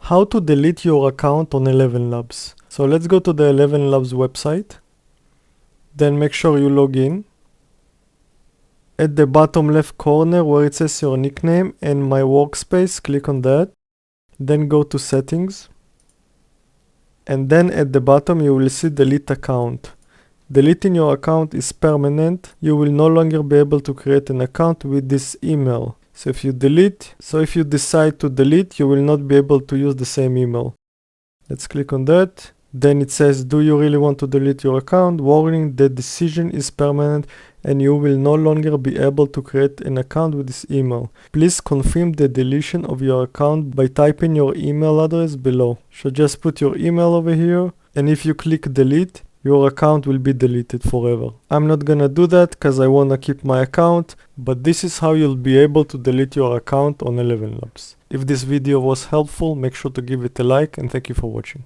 How to delete your account on ElevenLabs. So let's go to the ElevenLabs website. Then make sure you log in. At the bottom left corner where it says your nickname and my workspace, click on that. Then go to settings. And then at the bottom you will see delete account. Deleting your account is permanent. You will no longer be able to create an account with this email. So if you decide to delete, you will not be able to use the same email. Let's click on that. Then it says, do you really want to delete your account? Warning, the decision is permanent and you will no longer be able to create an account with this email. Please confirm the deletion of your account by typing your email address below. So just put your email over here, and if you click delete, your account will be deleted forever. I'm not gonna do that because I wanna keep my account, but this is how you'll be able to delete your account on ElevenLabs. If this video was helpful, make sure to give it a like, and thank you for watching.